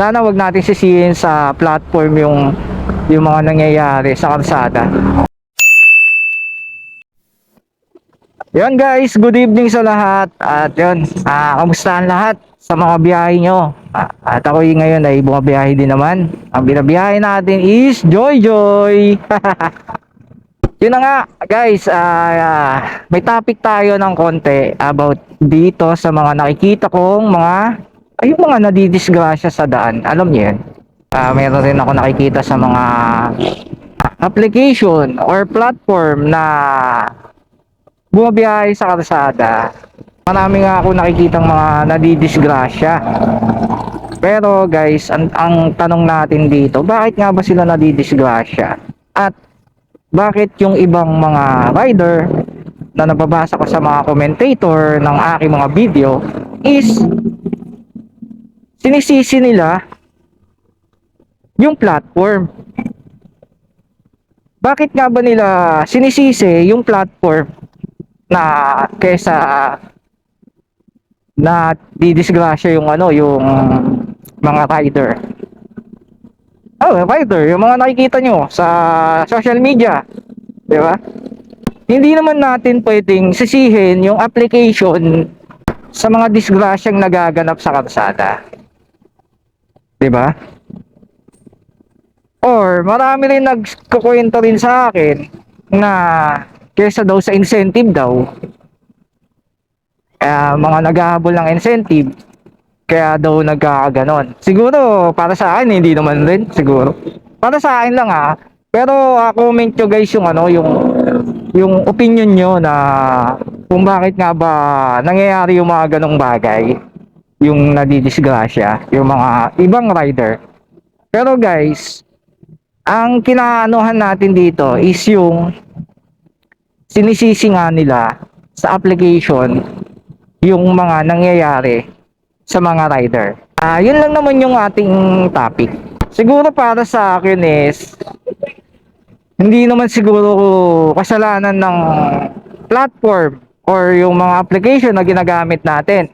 Sana wag natin sisihin sa platform yung mga nangyayari sa kalsada. Yun guys, good evening sa lahat. At yun, kamusta ang lahat sa mga biyahe nyo? At ako ngayon ay bumabiyahe din naman. Ang binabiyahe natin is Joy Joy. Yun na nga guys, may topic tayo ng konti about dito sa mga nakikita kong yung mga nadidisgrasya sa daan. Alam niyo yun? Meron rin ako nakikita sa mga application or platform na bumabiyahe sa kalsada. Marami nga ako nakikitang mga nadidisgrasya. Pero guys, ang tanong natin dito, bakit nga ba sila nadidisgrasya? At bakit yung ibang mga rider na nababasa ko sa mga commentator ng aking mga video is sinisisi nila yung platform? Bakit nga ba nila sinisisi yung platform na kesa na didisgrasya yung mga rider? Rider, yung mga nakikita nyo sa social media, di ba? Hindi naman natin pwedeng sisihin yung application sa mga disgrasyang nagaganap sa kalsada, di ba? Or marami rin nagkukwento rin sa akin na kesa daw sa incentive daw, mga naghahabol ng incentive, kaya daw nagkakaganon. Siguro para sa akin hindi naman rin siguro. Para sa akin lang Pero comment nyo guys yung opinion nyo na kung bakit nga ba nangyayari yung mga ganong bagay, yung nadidisgrasya, yung mga ibang rider. Pero guys, ang kinaanuhan natin dito is yung sinisisi nga nila sa application yung mga nangyayari sa mga rider. Yun lang naman yung ating topic. Siguro para sa akin is hindi naman siguro kasalanan ng platform or yung mga application na ginagamit natin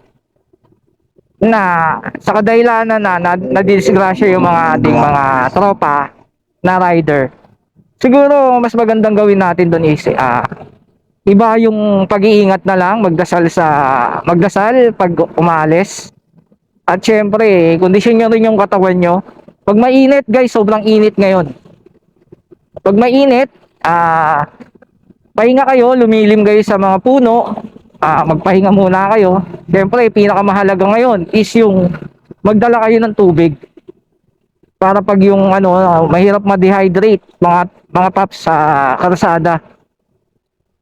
na sa kadahilanan na nadisgrasya yung mga ating mga tropa na rider. Siguro mas magandang gawin natin doon is iba yung pag-iingat na lang, magdasal pag umalis. At syempre, kondisyon nyo rin yung katawan nyo. Pag mainit guys, sobrang init ngayon. Pag mainit, pahinga kayo, lumilim kayo sa mga puno, magpahinga muna kayo. Syempre, pinakamahalaga ngayon is yung magdala kayo ng tubig. Para pag yung mahirap ma-dehydrate, mga paps sa kalsada.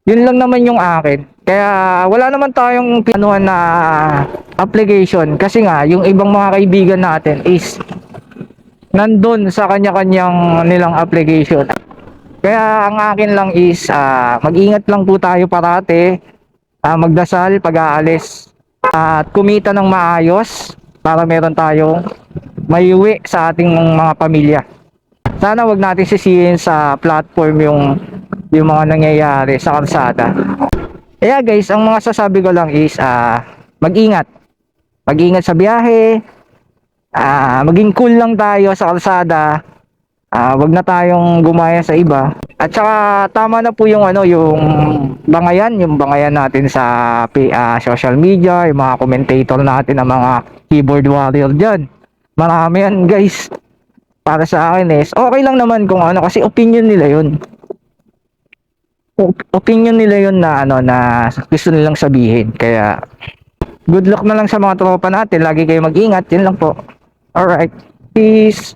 Yun lang naman yung akin. Kaya wala naman tayong planuhan na application kasi nga yung ibang mga kaibigan natin is nandun sa kanya-kanyang nilang application. Kaya ang akin lang is mag-ingat lang po tayo parate, magdasal pag-aalis at kumita ng maayos para meron tayong maiuwi sa ating mga pamilya. Sana wag natin sisihin sa platform yung mga nangyayari sa kalsada. Kaya guys, ang mga sasabi ko lang is mag-ingat. Mag-ingat sa biyahe. Maging cool lang tayo sa kalsada. Wag na tayong gumaya sa iba. At saka tama na po yung yung bangayan natin sa social media, yung mga commentator natin, ang mga keyboard warrior diyan. Marami yan guys. Para sa akin is okay lang naman kung kasi opinion nila yun. Opinion nila yun na gusto nilang sabihin. Kaya good luck na lang sa mga tropa natin. Lagi kayo mag-ingat. Yun lang po. Alright. Peace.